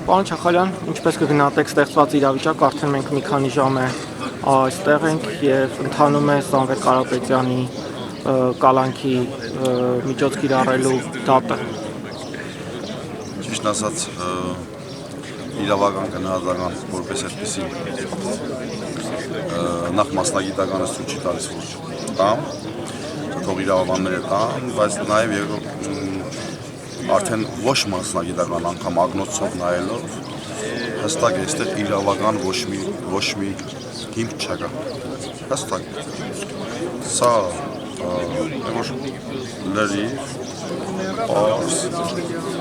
Պարոն Չախալյան, ինչպես կգնահատեք ստեղծված իրավիճակը, արդեն մենք մի քանի ժամ է այստեղ ենք եւ ընթանում է Սամվել Կարապետյանի կալանքի միջոց կիրառելու դատը։ Ճիշտ ասած, իրավական գնահատական որպես այդպեսի նախ մասնագիտականը ցույց չի տալիս, որ տամ, թող իրավաբանները տան, բայց նաև արդեն ոչ մասնագիտական անգամ ակնոցով նայելով հստակ է այստեղ իրավական ոչ մի հիմք չկա, հստակ։ Սա որ լրիվ, պարզ,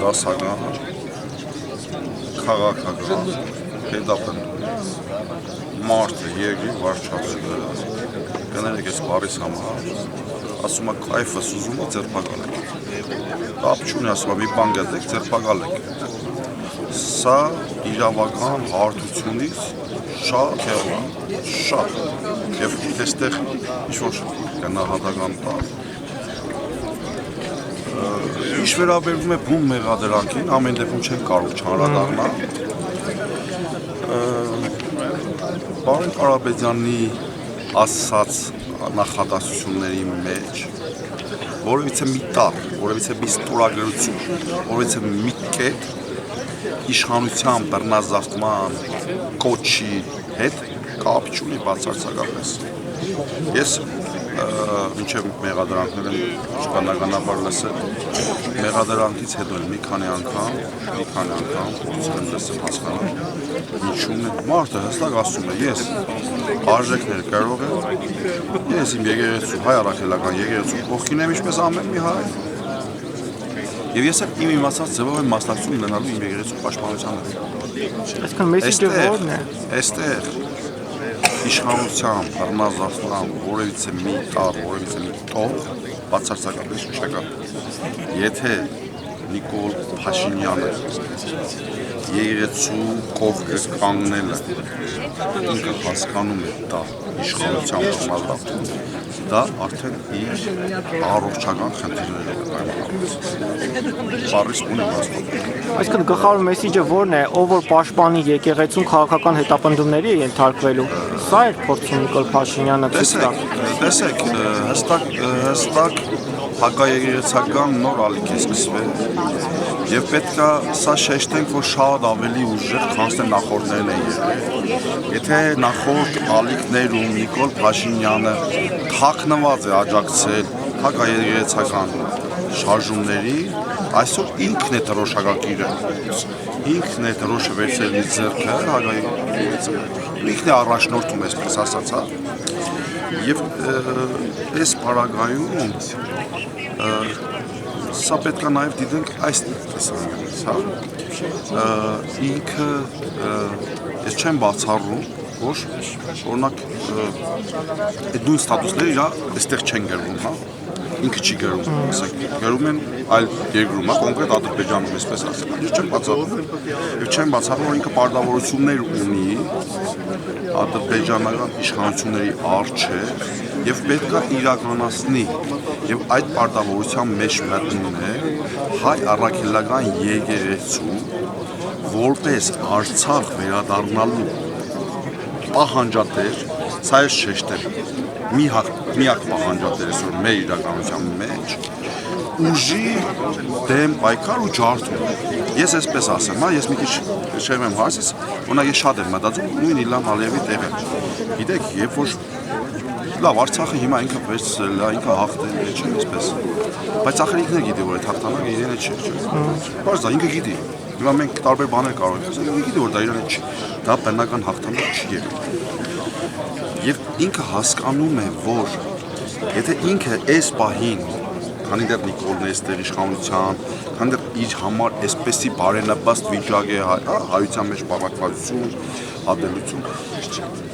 դասական, քաղաքական, հետապնդում մարդը երկրի վարչապետը կներեք այս բառից համար, ասում է կայֆը սուզում է ձերբակալ եք, կապ չունի ասում է մի բան գտեք ձերբակալեք, սա իրավական հարթությունից շատ հեղում է, շատ, և այստեղ ինչ-որ գնահատական տա, ինչ վերաբերվում է բուն մեղադրանքին, ամեն դեպքում չեն կարող չանդրադառնալ, պարոն Կարապետյանի ասած նախադասությունների մեջ որևիցե մի տառ, որևիցե մի ստորագրություն, որևիցե մի կետ իշխանության բռնազավթման կոչի հետ կապ չունի բացարձակապես։ Ես մինչև մեղադրանքները ճկանականաբար լսել, մեղադրանքից հետո մի քանի անգամ փորձել եմ լսել հասկանալ, ինչու՞ն է մարդը հստակ ասում է, ես արժեքներ կարող եմ, ես իմ եկեղեցու հայ առաքելական եկեղեցու կողքին եմ ինչպես ամեն մի հայ, և ես իմ իմացած ձևով եմ մասնակցություն ունենալու իմ եկեղեցու պաշտպանությանը։ Այսինքն մեսիջը ո՞րն է։ Այստեղ իշխանության, բռնազավթման, որևիցե մի տառ, որևիցե մի տող բացարձակապես չկա։ Եթե Նիկոլ Փաշինյանը եկեղեցու կողքը կանգնելը ինքը հասկանում է դա իշխանության բռնազավթում, դա արդեն իր առողջական խնդիրները բառից ունի մասնով։ Այսինքն գլխավոր մեսիջը ո՞րն է, ով որ պաշտպանի եկեղեցուն քաղաքական հետապնդումների է ենթարկվելու։ Սա է փորձում Նիկոլ Փաշինյանը ցույց տալ։ Տեսեք, հստակ հակաեկեղեցական նոր ալիք է սկսվել և պետք է սա շեշտենք, որ շատ ավելի ուժեղ, քան թե նախորդներն են եղել։ Եթե նախորդ ալիքներում Նիկոլ Փաշինյանը թաքնված է աջակցել հակաեկեղեցական շարժումների, այսօր ինքն է դրոշակակիրը, ինքն է դրոշը վերցրել իր ձեռքը հակաեկեղեցական, ինքն է առաջնորդում, այսպես ասած, և այս պարագայում սա պետք է նաև դիտենք այս տեսանկյունից, ինքը ես չեմ բացառում, որ օրինակ այդ նույն ստատուսները իրա այստեղ չեն գրվում, ինքը չի գրում, գրում են այլ երկրում, կոնկրետ Ադրբեջանում, այսպես ասել, ես չեմ բացառում, և չեմ բացառում, որ ինքը պարտավորություններ ունի ադրբեջանական իշխանությունների առջև և պետք է իրականացնի, և այդ պարտավորության մեջ մտնում է հայ առաքելական եկեղեցու որպես Արցախ վերադառնալու պահանջատեր, սա ես շեշտել, միակ պահանջատեր ես որ մեր իրականության մեջ, ուժի դեմ պայքար ու ջարդում։ Ես այսպես ասեմ, ես մի քիչ շեղում եմ հարցից, օրինակ ես շատ եմ մտածում նույն Իլհամ Ալիևի տեղը։ Գիտեք, երբ որ լավ, Արցախը հիմա ինքը վերցրել է, ինքը հաղթել է, չէ՞, այսպես։ Բայց ախր ինքն է գիտի, որ այդ հաղթանակը իրենը չէ, չէ՞։ Բայց դա ինքը գիտի։ Հիմա մենք տարբեր բաներ կարող ենք ասել, ինքը գիտի, որ դա իրենը չի, դա բնական հաղթանակ չի եղել։ Եվ ինքը հասկանում է, որ եթե ինքը այս պահին, քանի դեռ Նիկոլն է այստեղ իշխանության, քանի դեռ իր համար այսպեսի բարենպաստ վիճակ է հայության մեջ բավարարվածություն, ատելություն,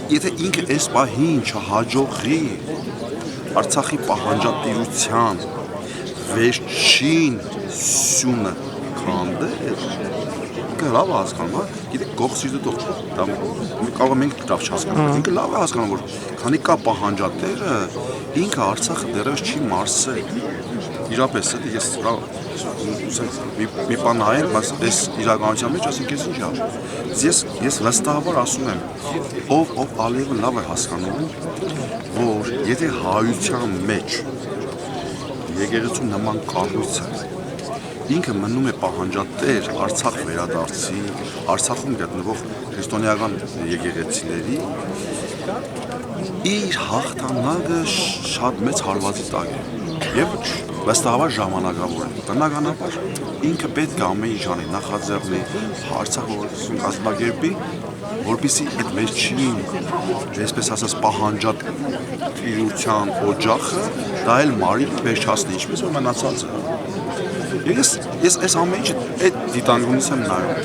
եթե ինքը այս պահին չհաջողի Արցախի պահանջատիրության վերջին սյունը քանդել, ինքը լավ է հասկանում, գիտեք, գող սիրտը տող, կարող է մենք լավ չհասկանանք, ինքը լավ է հասկանում, որ քանի կա պահանջատերը, ինքը Արցախը դեռևս չի մարսել, իրապես էլի ես մի բան նայել, բայց այս իրականության մեջ ասենք ես ինչ ա։ Ես վստահաբար ասում եմ, ով Ալիևը լավ է հասկանում, որ եթե հայության մեջ եկեղեցու նման կառույց է, ինքը մնում է պահանջատեր Արցախ վերադարձի, Արցախում գտնվող քրիստոնեական եկեղեցիների իր հաղթանակը շատ մեծ հարվածի տակ է եւ վստահաբար ժամանակավոր է։ Բնականաբար ինքը պետք է ամեն ինչ անի, նախաձեռնի, Արցախը կազմակերպի, որպեսզի այդ վերջին, այսպես ասած, պահանջատիրության օջախը դա էլ մարի վերջացնի, ինչպես որ մնացած է։ Ես այս ամեն ինչը այդ դիտանկյունից եմ նայում։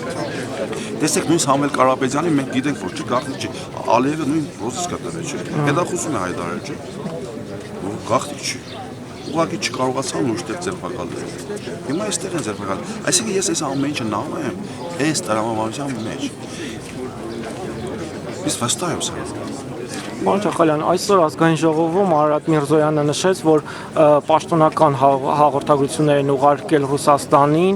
Տեսեք, նույն Սամվել Կարապետյանի մենք գիտենք, որ չի գաղտնի չի, Ալիևը նույն ռոզից կտրել չի, հետախուզում է հայտարարել չի, գաղտնի չի, ուղղակի չկարողացան ուշտեղ ձերբակալել։ Հիմա այստեղ են ձերբակալել, այսինքն ես այս ամեն ինչը նայում եմ այս տրամաբանության մեջ։ Ես վստահ եմ սա։ Պարոն Չախալյան, այսօր ազգային ժողովում Արարատ Միրզոյանը նշեց, որ պաշտոնական հաղորդագրություններ են ուղարկել Ռուսաստանին,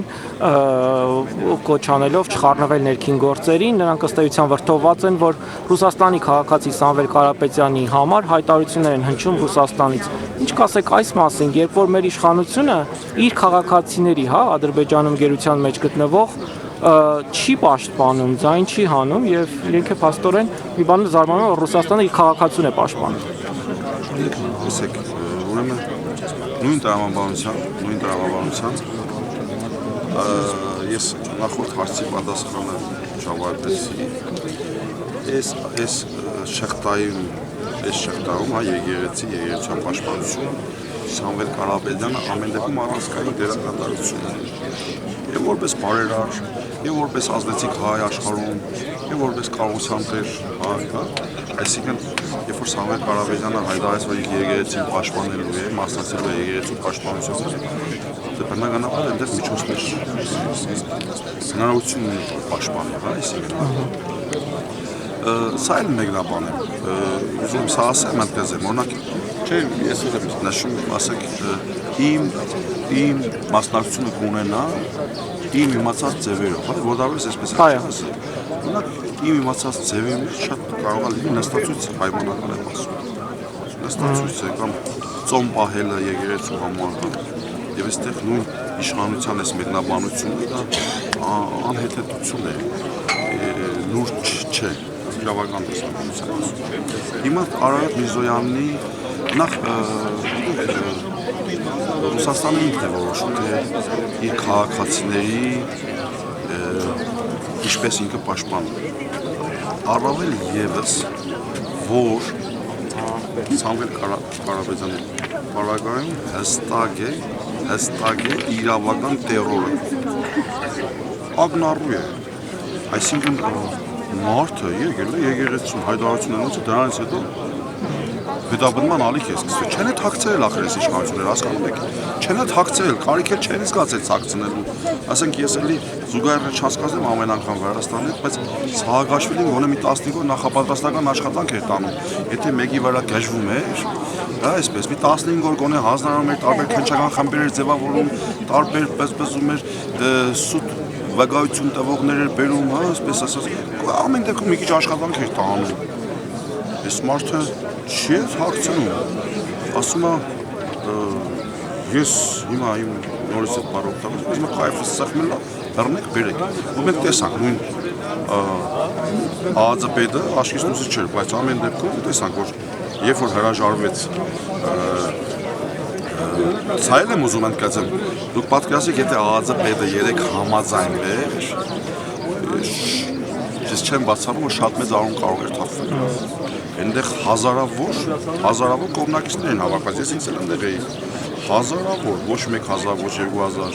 կոչ անելով չխառնվել ներքին գործերին, նրանք ըստ էության վրդովված են, որ Ռուսաստանի քաղաքացի Սամվել Կարապետյանի համար հայտարարություններ են հնչում Ռուսաստանից։ Ինչ կասեք այս մասին, երբ որ մեր իշխանությունը իր քաղաքացիների, Ադրբեջանում գերության մեջ գտնվող չի պաշտպանում, ձայն չի հանում եւ իրենք է փաստորեն մի բան զարմանում որ Ռուսաստանը իր քաղաքացուն է պաշտպանում։ Տեսեք, ուրեմն նույն տրամաբանության ես նախորդ հարցի պատասխանը չավարտեցի։ Այս շղթայում եկեղեցության պաշտպանություն Սամվել Կարապետյանը ամեն դեպքում առանցքային դերակատարություն ունի։ Եվ որպես բարերար, եւ որպես ազդեցիկ հայ աշխարհում, եւ որպես կառուցության տեր հայ, այսինքն երբ որ Սամվել Կարապետյանը հայտարարեց, որ եկեղեցին պաշտպանելու է, մասնակցելու է եկեղեցու պաշտպանությանը, դա բնականաբար այնտեղ միջոցներ հնարավորություն ունի պաշտպանել, այսինքն սա էլ մեկնաբան է, ուզում սա ասեմ, ընդգծեմ, օրինակ, չէ, ես ուզում եմ նշում, ասեք, իմ մասնակցությունը կունենա իմ իմացած ձևերով, որտեղից այսպես է ասել, օրինակ, իմ իմացած ձևի մեջ շատ կարող է լինի նստացույց պայմանական եմ ասում, նստացույց է կամ ծոմ պահելը եկեղեցու համար, եւ այստեղ նույն իշխանության այս մեկնաբանությունը դա անհետեթություն է, լուրջ չէ, իրավական տեսանկյունից։ Հիմա Արարատ Միրզոյանի նախ Ռուսաստանը ինքն է որոշում, թե իր քաղաքացիների ինչպես ինքը պաշտպանում։ Առավել ևս, որ Սամվել Կարապետյանի պարագայում հստակ է իրավական տերորը։ Ակնառու է, այսինքն մարդը եկել է եկեղեցում հայտարարություն անելուց դրանից հետո հետապնդման ալիք է սկսվել։ Չեն է թաքցրել ախր այս իշխանությունները, հասկանում եք։ Չեն է թաքցրել, կարիք էլ չեն զգացել թաքցնելու։ Ասենք ես էլի զուգահեռ չհասկացնեմ ամեն անգամ Վրաստանի հետ, բայց Սահակաշվիլին գոնե մի 15 օր նախապատրաստական աշխատանք էր տանում։ Եթե մեկի վրա գժվում էր, դա այսպես մի 15 օր գոնե հանձնարարում էր տարբեր քննչական խմբեր էր ձևավորում, տարբեր բզբզում էր սուտ վկայություն տվողներ էր բերում, այսպես ասած, ամեն դեպքում մի քիչ աշխատանք էր տանում։ Այս մարդը չի հաղթնում, ասում է, ես հիմա իմ նորից այդ բառը օգտագործում, հիմա կայֆս սեղմել է, բռնեք, բերեք։ Ու մենք տեսանք նույն ԱԱԾ-պետը աշխից դուրս չէր, բայց ամեն դեպքում տեսանք, որ երբ որ հրաժարվեց սա էլ եմ ուզում ընդգծեմ, դուք պատկերացրեք, եթե ԱԱԾ-պետը 3 համաձայնվեր, ես չեմ բացառում, որ շատ մեծ արում կարող էր թափվել։ Այնտեղ հազարավոր կողմնակիցներ են հավաքված, ես ինձ էլ այնտեղ էի, հազարավոր, ոչ 1000, ոչ 2000,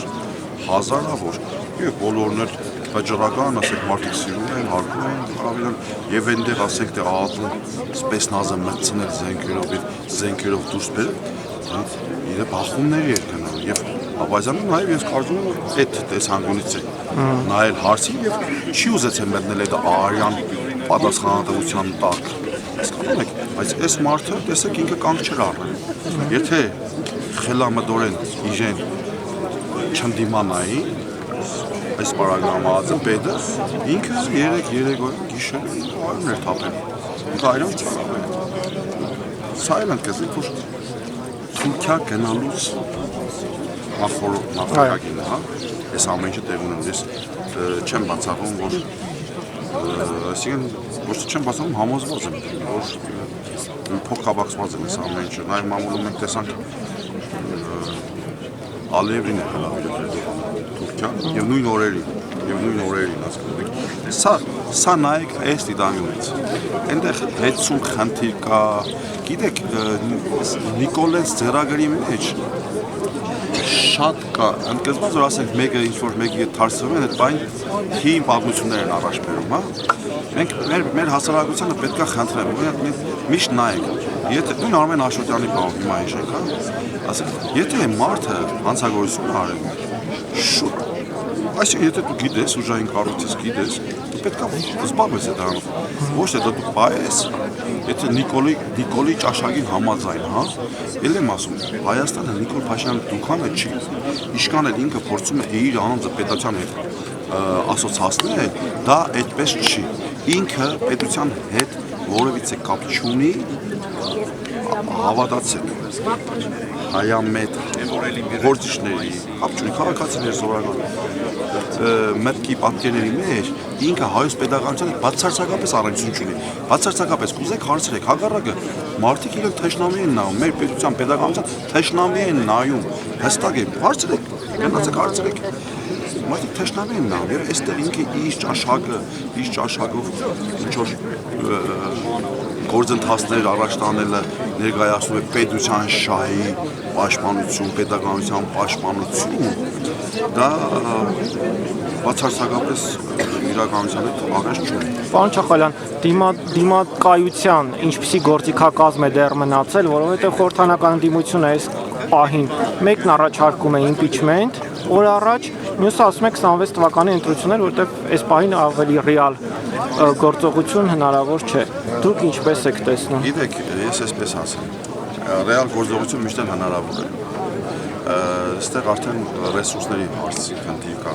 հազարավոր, եւ բոլորն էլ վճռական, ասենք մարդիկ սիրում են, հարգում են, հավելան, եւ այնտեղ ասենք թե ԱԱՏ-ը սպեսնազը մտցնել զենքերով դուրս բերել, իրը բախումների էր գնալ եւ Աբազյանը նաեւ ես կարծում եմ այդ տեսանկյունից է նայել հարցին եւ չի ուզեցել մտնել այդ արյան պատասխանատվության տակ։ Հասկանում եք, բայց այս մարդը տեսեք ինքը կանգ չէր առնել։ Եթե խելամտորեն իրեն չնդիմանային այս պարագրամացը պետը ինքը 3 օր գիշեր արյուն էր թափել։ Ինքը արյուն ծախել։ Սա էլ ընկեցի, որ Թուրքիա գնալուց նախորդ հա, այս ամեն ինչը տեղ ունեն, ես չեմ բացառում, որ այսինքն ոչ թե չեմ բացառում, համոզված եմ, որ փոխկապակցված եմ այս ամեն ինչը, նաև մամուլում մենք տեսանք Ալիևին է հրավիրել Թուրքիան եւ նույն օրերին հասկանում սա նայեք այս դիտամյունից այնտեղ հետցուն խնդիր կա գիտեք Նիկոլենց ձեռագրի մեջ շատ կա ընդգծված որ ասենք մեկը ինչ որ մեկի դարձվում են այդ բան հին պատմություններ են առաջ բերում հա մենք մեր հասարակությանը պետք է խնդրեմ միշտ նայեք եթե նույն Արմեն Աշոտյանի բանը հիմա հիշեք հա ասենք եթե մարդը հանցագործություն արել շուտ այսինքն եթե դու գիտես ուժային կառույցից գիտես դու պետք է զբաղվես այդ դրանով ոչ թե դու բայես եթե Նիկոլի ճաշակին համաձայն հա ել եմ ասում Հայաստանը Նիկոլ Փաշինյանի դուքանը չի իշխան էլ ինքը փորձում է իր անձը պետության հետ ասոցացնել դա այդպես չի ինքը պետության հետ որևիցե կապ չունի հավատացեք հայամետ գործիչների կապ չունի քաղաքացիների զորական մտքի պատկերների մեջ ինքը հայոց պետականությանը բացարձակապես առնչություն չունի բացարձակապես կուզեք հարցրեք հակառակը մարդիկ իրենք թշնամի են նայում մեր պետության պետականության թշնամի են նայում հստակ է հարցրեք գնացեք հարցրեք մարդիկ թշնամի են նայում եւ այստեղ ինքը իր ճաշակով ինչ որ գործընթացներ առաջ տանելը ներկայացնում է պետության շահի պաշտպանություն, պետականության պաշտպանություն, դա բացարձակապես իրականության հետ առես չունի։ Պարոն Չախալյան, դիմակայության ինչպիսի գործիքակազմ է դեռ մնացել, որովհետև խորհրդանական ընդդիմությունը այս պահին մեկն առաջարկում է impeachment, օր առաջ մյուսը ասում է 26 թվականի ընտրություններ, որովհետև այս պահին ավելի ռեալ գործողություն հնարավոր չէ։ Դուք ինչպես եք տեսնում։ Գիտեք, ես այսպես ասեմ, ռեալ գործողություն միշտ հնարավոր է։ Այստեղ արդեն ռեսուրսների հարց խնդիր կա։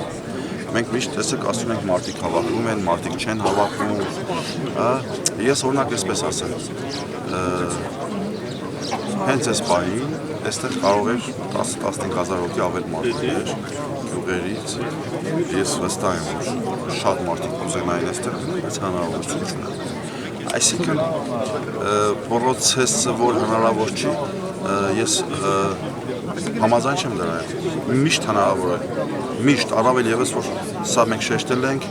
Մենք միշտ տեսեք ասում ենք մարդիկ հավաքվում են, մարդիկ չեն հավաքվում։ Ես օրինակ այսպես ասեմ, հենց այս պահին այստեղ կարող էր 10-15 հազար հոգի ավել մարդներ գյուղերից։ Ես վստահ եմ, որ շատ մարդիկ կուզենային այստեղ, բայց հնարավորություն չունեն։ Այսինքն պրոցեսը որ հնարավոր չի, ես համաձայն չեմ դրա հետ։ Միշտ հնարավոր է։ Միշտ առավել եւս որ սա մենք շեշտել ենք,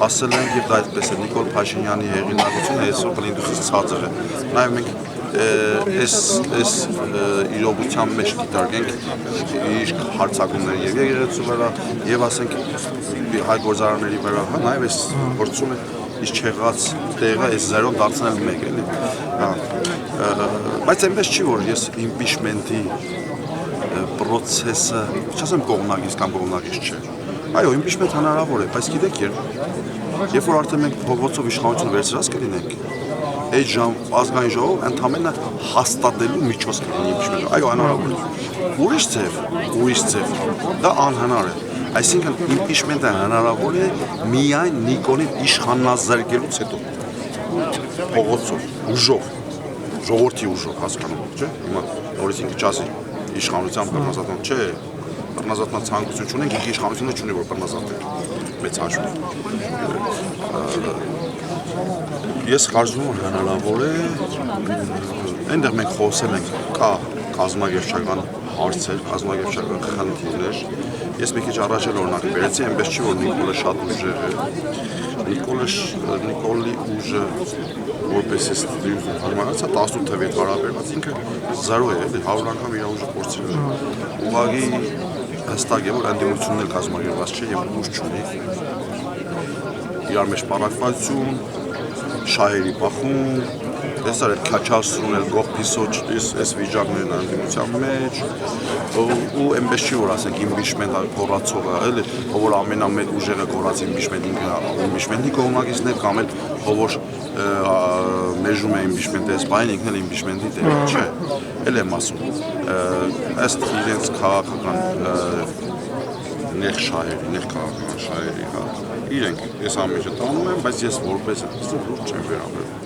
ասել ենք եւ դա այդպես է Նիկոլ Փաշինյանի հեղինակությունը այսօր բլինդուսից ցածր է։ Նաեւ մենք այս իրողության մեջ դիտարկենք իր հարցակումները եւ եկեղեցու վրա եւ ասենք հայ գործարանների վրա, հա նաեւ այս գործում է իս չեղած տեղը այս զերոն դարձնել մեկ էլի։ Բայց այնպես չի որ ես impeachment-ի պրոցեսը, չասեմ կողմնակից կամ կողմնակից չէ։ Այո, impeachment հնարավոր է, բայց գիտեք երբ որ արդեն մենք փողոցով իշխանություն վերցրած կլինենք, այդ ազգային ժողով ընդամենը հաստատելու միջոց կլինի impeachment-ը։ Այո, հնարավոր է։ Ուրիշ ձև, դա անհնար է։ Այսինքն impeachment-ը հնարավոր է միայն Նիկոլին իշխանազրկելուց հետո։ Փողոցով, ուժով, ժողովրդի ուժով, հասկանում եք, չէ՞։ Հիմա նորից ինքը չասի իշխանության բռնազատման, չէ, բռնազատման ցանկություն չունենք, ինքը իշխանությունը չունի որ բռնազատենք։ Մեծ հաշվով։ Ես կարծում եմ հնարավոր է այնտեղ մենք խոսել ենք կա կազմակերպչական հարցեր, կազմակերպչական խնդիրներ։ Ես մի քիչ առաջ էլ օրինակ բերեցի, այնպես չի որ Նիկոլը շատ ուժեղ է։ Նիկոլի ուժը որպես հարմարացա 18 թվի հետ հարաբերված ինքը 0 է, 100 անգամ իր ուժը փորձել է։ Ուղղակի հստակ է որ ընդդիմությունն էլ կազմակերպված չէ եւ ուժ չունի։ Իրար մեջ պարակվածություն շահերի բախում, տեսար այդ քաչասրուն էլ գող պիսոչ այս վիճակներն անդիմության մեջ ու այնպես չի որ ասենք իմպիչմենտ կորացողը էլի ով որ ամենամեծ ուժերը կորած իմպիչմենտ իմպիչմենտի կողմնակիցն է կամ էլ ով որ մեժում է իմպիչմենտի այս բանին ինքն էլ իմպիչմենտի տերը չէ էլ եմ ասում ըստ իրենց քաղաքական նեղ շահերի, նեղ քաղաքական շահերի հա իրենք այս ամենը տանում են, բայց ես որպես լուրջ չեմ վերաբերվում։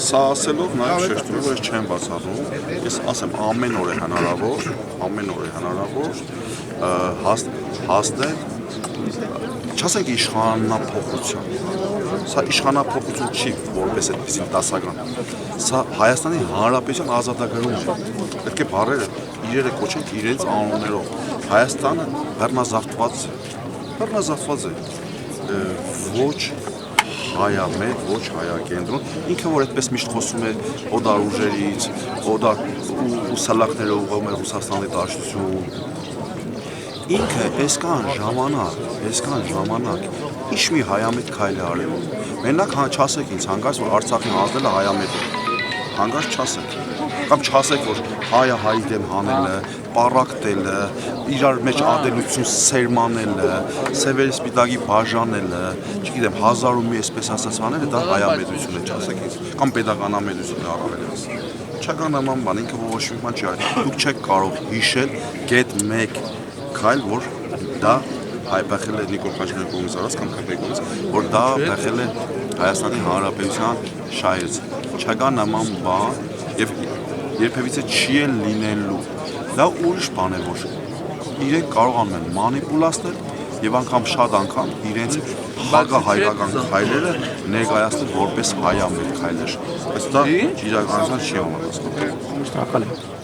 Սա ասելով նաև շեշտում եմ, որ ես չեմ բացառում, ես ասեմ ամեն օր է հնարավոր հասնել չասենք իշխանափոխություն։ Սա իշխանափոխություն չի, որպես այդպիսին դասական։ Սա Հայաստանի Հանրապետության ազատագրումն է։ Պետք է բառերը իրերը կոչենք իրենց անուններով։ Հայաստանը բեռնազավթված է ոչ հայամետ, ոչ հայակենտրոն, ինքը որ այդպես միշտ խոսում է օդար ուժերից, օդար ու սալակները ուղղում է Ռուսաստանի դաշտություն, ինքը այսքան ժամանակ ինչ մի հայամետ քայլ է արել, մենակ չասեք ինձ հանկարծ, որ Արցախին հանձնել է հայամետը, հանկարծ չասեք, կամ չասեք, որ հայը հայի դեմ հանելը, պառակտելը, իրար մեջ ադելություն սերմանելը, սևերի սպիտակի բաժանելը, չգիտեմ, հազար ու մի այսպես ասած բաները դա հայամետություն է, չասեք ինձ, կամ պետականամետություն է առավելևս։ Չական նման բան, ինքը ոչ մի բան չի արել։ Դուք չեք կարող հիշել գետ 1 քայլ, որ դա բախել է Նիկոլ Փաշինյանի կողմից արած կամ ԿՊ-ի կողմից, որ դա բախել է Հայաստանի Հանրապետության շահերից։ Չկա նման բան եւ երբևիցե չի էլ լինելու։ Դա ուրիշ բան է, որ իրենք կարողանում են մանիպուլացնել եւ անգամ շատ անգամ իրենց հակահայկական քայլերը ներկայացնել որպես հայամետ քայլեր։ Բայց դա իրականության չի համապատասխանում։ Շնորհակալ եմ։